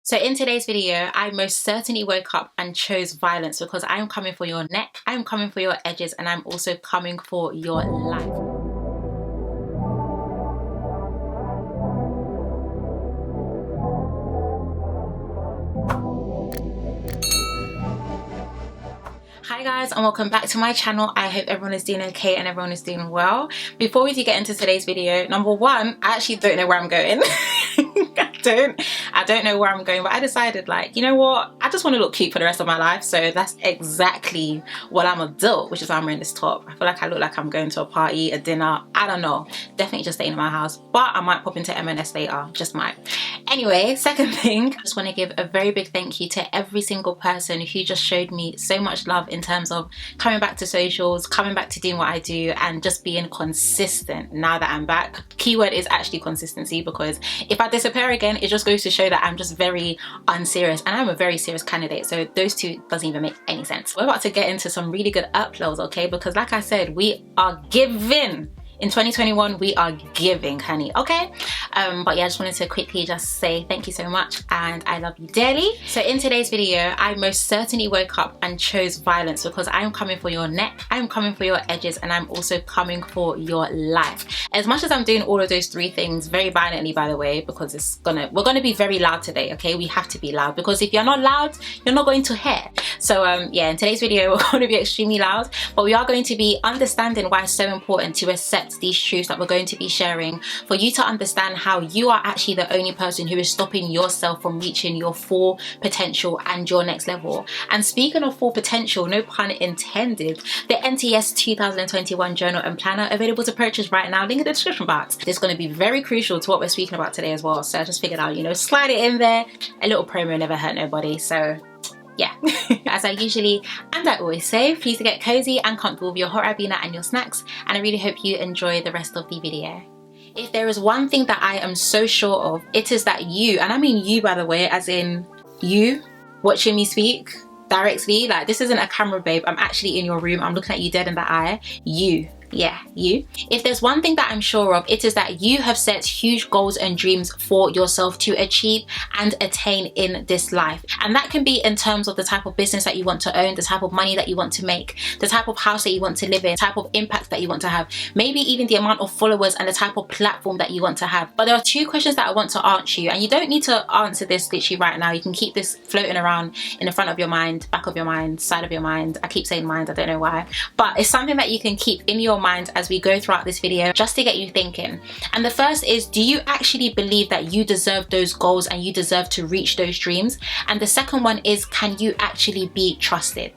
So in today's video, I most certainly woke up and chose violence because I'm coming for your neck, I'm coming for your edges, and I'm also coming for your life. Hi guys, and welcome back to my channel. I hope everyone is doing okay and everyone is doing well. Before we do get into today's video, number one, I actually don't know where I'm going. I don't know where I'm going, but I decided, like, you know what, I just want to look cute for the rest of my life, so that's exactly what I'm gonna do, which is why I'm wearing this top. I feel like I look like I'm going to a party, a dinner, I don't know, definitely just staying in my house, but I might pop into M&S later, just might. Anyway, second thing, I just want to give a very big thank you to every single person who just showed me so much love in terms of coming back to socials, coming back to doing what I do, and just being consistent now that I'm back. Keyword is actually consistency, because if I disappear again, it just goes to show that I'm just very unserious, and I'm a very serious candidate, so those two doesn't even make any sense. We're about to get into some really good uploads, okay, because like I said, we are giving. In 2021, we are giving, honey, okay? But yeah, I just wanted to quickly just say thank you so much and I love you dearly. So in today's video, I most certainly woke up and chose violence because I'm coming for your neck, I'm coming for your edges, and I'm also coming for your life. As much as I'm doing all of those three things very violently, by the way, because we're gonna be very loud today, okay? We have to be loud, because if you're not loud, you're not going to hear. So yeah, in today's video, we're going to be extremely loud, but we are going to be understanding why it's so important to accept these truths that we're going to be sharing, for you to understand how you are actually the only person who is stopping yourself from reaching your full potential and your next level. And speaking of full potential, no pun intended, the NTS 2021 journal and planner available to purchase right now, link in the description box. This is going to be very crucial to what we're speaking about today as well, so I just figured out, you know, slide it in there. A little promo never hurt nobody, so yeah. As I usually and I always say, please get cozy and comfortable with your hot Ribena and your snacks, and I really hope you enjoy the rest of the video. If there is one thing that I am so sure of, it is that you, and I mean you by the way, as in you watching me speak directly, like this isn't a camera, babe, I'm actually in your room, I'm looking at you dead in the eye, you. Yeah, you. If there's one thing that I'm sure of, it is that you have set huge goals and dreams for yourself to achieve and attain in this life. And that can be in terms of the type of business that you want to own, the type of money that you want to make, the type of house that you want to live in, the type of impact that you want to have, maybe even the amount of followers and the type of platform that you want to have. But there are two questions that I want to answer you, and you don't need to answer this literally right now. You can keep this floating around in the front of your mind, back of your mind, side of your mind. I keep saying mind, I don't know why, but it's something that you can keep in your mind as we go throughout this video, just to get you thinking. And the first is, do you actually believe that you deserve those goals and you deserve to reach those dreams? And the second one is, can you actually be trusted?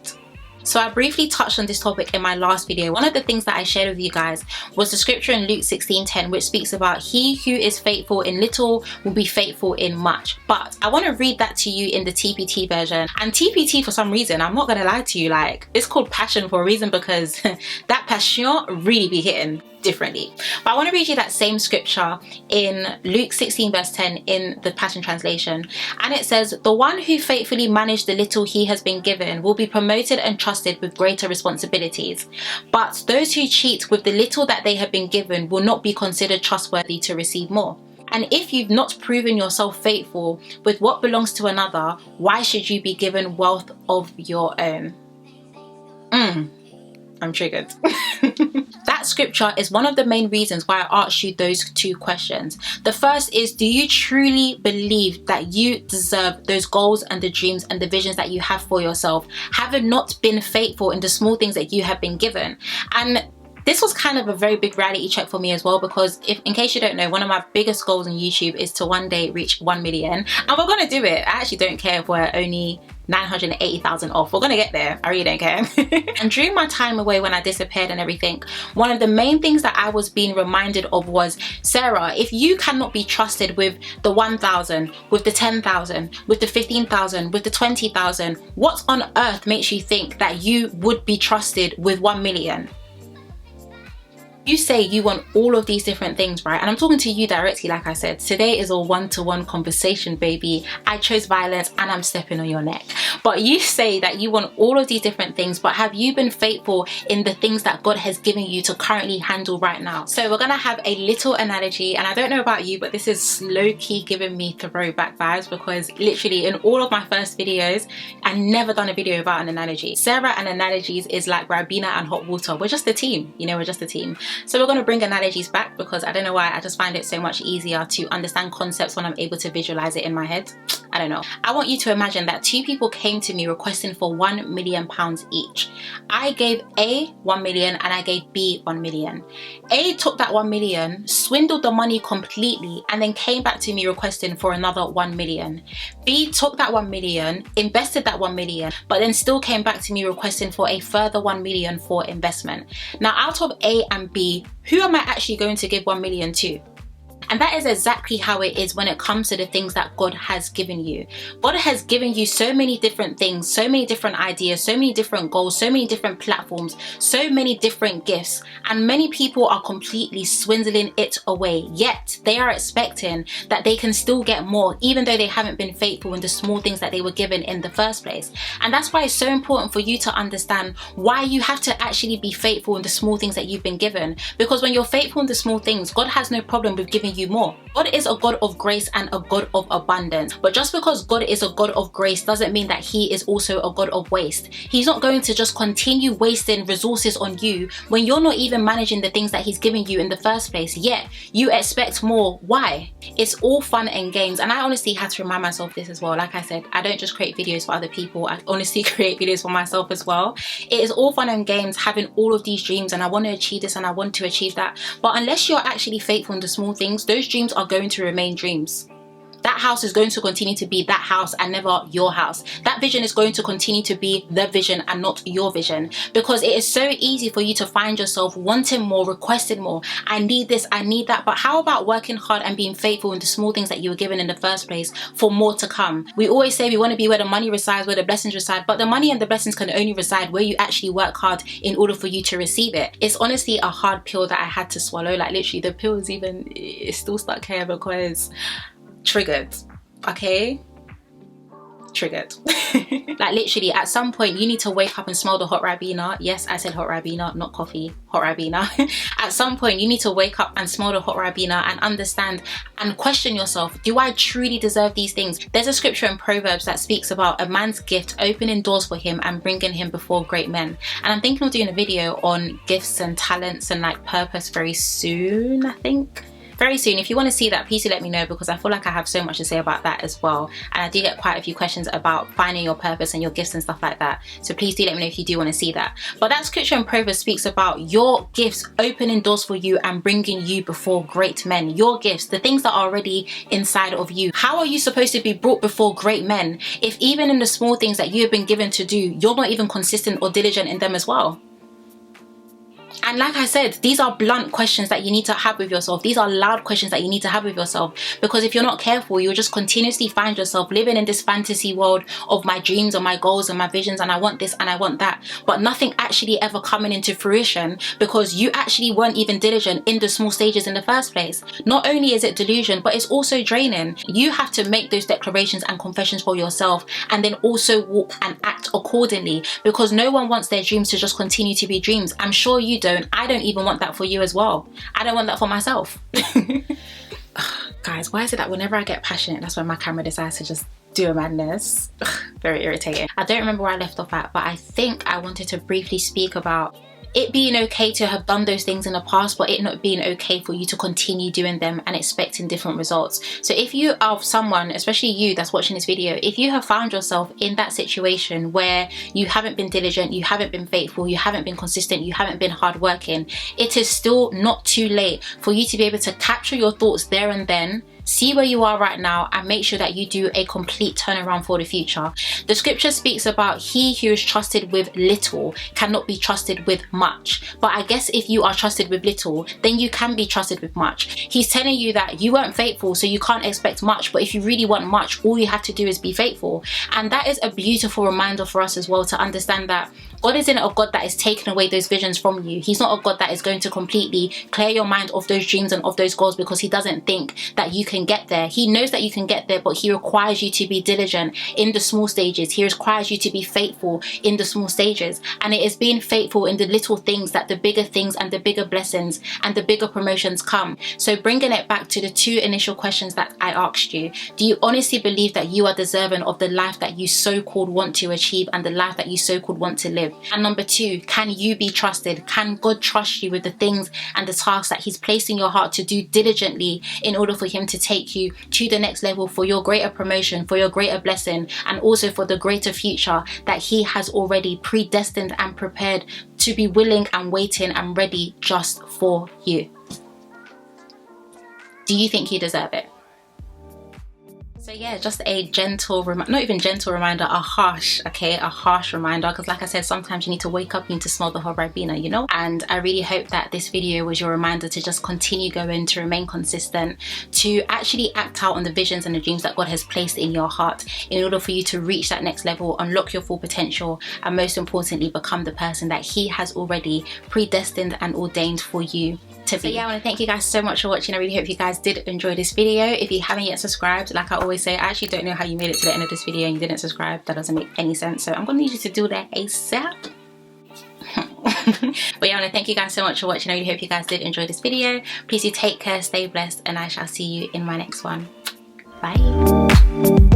So I briefly touched on this topic in my last video. One of the things that I shared with you guys was the scripture in Luke 16:10, which speaks about he who is faithful in little will be faithful in much. But I want to read that to you in the TPT version. And TPT, for some reason, I'm not gonna lie to you, like, it's called passion for a reason, because that passion really be hitting differently. But I want to read you that same scripture in Luke 16:10 in the Passion Translation, and it says, the one who faithfully managed the little he has been given will be promoted and trusted with greater responsibilities, but those who cheat with the little that they have been given will not be considered trustworthy to receive more. And if you've not proven yourself faithful with what belongs to another, why should you be given wealth of your own? I'm triggered. That scripture is one of the main reasons why I asked you those two questions. The first is, do you truly believe that you deserve those goals and the dreams and the visions that you have for yourself, having not been faithful in the small things that you have been given? And this was kind of a very big reality check for me as well, because in case you don't know, one of my biggest goals on YouTube is to one day reach 1 million, and we're gonna do it. I actually don't care if we're only 980,000 off, we're gonna get there. I really don't care. And during my time away when I disappeared and everything, one of the main things that I was being reminded of was, Sarah, if you cannot be trusted with the 1,000, with the 10,000, with the 15,000, with the 20,000, what on earth makes you think that you would be trusted with 1 million? You say you want all of these different things, right? And I'm talking to you directly, like I said. Today is a one-to-one conversation, baby. I chose violence and I'm stepping on your neck. But you say that you want all of these different things, but have you been faithful in the things that God has given you to currently handle right now? So we're gonna have a little analogy, and I don't know about you, but this is low-key giving me throwback vibes, because literally in all of my first videos, I never done a video about an analogy. Sarah and analogies is like Ribena and hot water. We're just a team, you know, we're just a team. So we're gonna bring analogies back, because I don't know why, I just find it so much easier to understand concepts when I'm able to visualize it in my head. I don't know. I want you to imagine that two people came to me requesting for £1 million each. I gave A 1 million and I gave B 1 million. A took that 1 million, swindled the money completely, and then came back to me requesting for another 1 million. B took that 1 million, invested that 1 million, but then still came back to me requesting for a further 1 million for investment. Now, out of A and B, who am I actually going to give 1 million to? And that is exactly how it is when it comes to the things that God has given you. God has given you so many different things, so many different ideas, so many different goals, so many different platforms, so many different gifts. And many people are completely swindling it away. Yet they are expecting that they can still get more, even though they haven't been faithful in the small things that they were given in the first place. And that's why it's so important for you to understand why you have to actually be faithful in the small things that you've been given. Because when you're faithful in the small things, God has no problem with giving you more. God is a God of grace and a God of abundance. But just because God is a God of grace doesn't mean that he is also a God of waste. He's not going to just continue wasting resources on you when you're not even managing the things that he's giving you in the first place. Yet you expect more. Why? It's all fun and games. And I honestly had to remind myself this as well. Like I said, I don't just create videos for other people. I honestly create videos for myself as well. It is all fun and games having all of these dreams, and I want to achieve this and I want to achieve that. But unless you're actually faithful in the small things, those dreams are going to remain dreams. That house is going to continue to be that house and never your house. That vision is going to continue to be the vision and not your vision, because it is so easy for you to find yourself wanting more, requesting more. I need this, I need that. But how about working hard and being faithful in the small things that you were given in the first place for more to come? We always say we want to be where the money resides, where the blessings reside, but the money and the blessings can only reside where you actually work hard in order for you to receive it. It's honestly a hard pill that I had to swallow. Like literally the pill is even, it's still stuck here because triggered, okay? Triggered. Like literally at some point you need to wake up and smell the hot Ribena. Yes, I said hot Ribena, not coffee, hot Ribena. At some point you need to wake up and smell the hot Ribena and understand and question yourself, do I truly deserve these things? There's a scripture in Proverbs that speaks about a man's gift opening doors for him and bringing him before great men. And I'm thinking of doing a video on gifts and talents and like purpose very soon, I think. Very soon. If you want to see that, please do let me know, because I feel like I have so much to say about that as well. And I do get quite a few questions about finding your purpose and your gifts and stuff like that. So please do let me know if you do want to see that. But that scripture in Proverbs speaks about your gifts opening doors for you and bringing you before great men. Your gifts, the things that are already inside of you. How are you supposed to be brought before great men if even in the small things that you have been given to do, you're not even consistent or diligent in them as well? And like I said, these are blunt questions that you need to have with yourself. These are loud questions that you need to have with yourself, because if you're not careful, you'll just continuously find yourself living in this fantasy world of my dreams and my goals and my visions, and I want this and I want that, but nothing actually ever coming into fruition because you actually weren't even diligent in the small stages in the first place. Not only is it delusion, but it's also draining. You have to make those declarations and confessions for yourself and then also walk and act accordingly, because no one wants their dreams to just continue to be dreams. I'm sure you don't. I don't even want that for you as well. I don't want that for myself. Guys, why is it that whenever I get passionate, that's when my camera decides to just do a madness? Very irritating. I don't remember where I left off at, but I think I wanted to briefly speak about it being okay to have done those things in the past, but it not being okay for you to continue doing them and expecting different results. So if you are someone, especially you that's watching this video, if you have found yourself in that situation where you haven't been diligent, you haven't been faithful, you haven't been consistent, you haven't been hardworking, it is still not too late for you to be able to capture your thoughts there and then, see where you are right now, and make sure that you do a complete turnaround for the future. The scripture speaks about he who is trusted with little cannot be trusted with much. But I guess if you are trusted with little, then you can be trusted with much. He's telling you that you weren't faithful, so you can't expect much, but if you really want much, all you have to do is be faithful. And that is a beautiful reminder for us as well, to understand that God isn't a God that is taking away those visions from you. He's not a God that is going to completely clear your mind of those dreams and of those goals because he doesn't think that you can can get there. He knows that you can get there, but he requires you to be diligent in the small stages. He requires you to be faithful in the small stages. And it is being faithful in the little things that the bigger things and the bigger blessings and the bigger promotions come. So bringing it back to the two initial questions that I asked you, do you honestly believe that you are deserving of the life that you so-called want to achieve and the life that you so-called want to live? And number two, can you be trusted? Can God trust you with the things and the tasks that he's placed in your heart to do diligently in order for him to take you to the next level for your greater promotion, for your greater blessing, and also for the greater future that he has already predestined and prepared to be willing and waiting and ready just for you? Do you think you deserve it? So yeah, just a gentle, not even gentle reminder, a harsh reminder, because like I said, sometimes you need to wake up, you need to smell the hot Ribena, you know? And I really hope that this video was your reminder to just continue going, to remain consistent, to actually act out on the visions and the dreams that God has placed in your heart in order for you to reach that next level, unlock your full potential, and most importantly, become the person that he has already predestined and ordained for you to be. So yeah, I want to thank you guys so much for watching. I really hope you guys did enjoy this video. If you haven't yet subscribed, like I always say, I actually don't know how you made it to the end of this video and you didn't subscribe. That doesn't make any sense. So I'm gonna need you to do that ASAP. But yeah, I want to thank you guys so much for watching. I really hope you guys did enjoy this video. Please do take care, stay blessed, and I shall see you in my next one. Bye.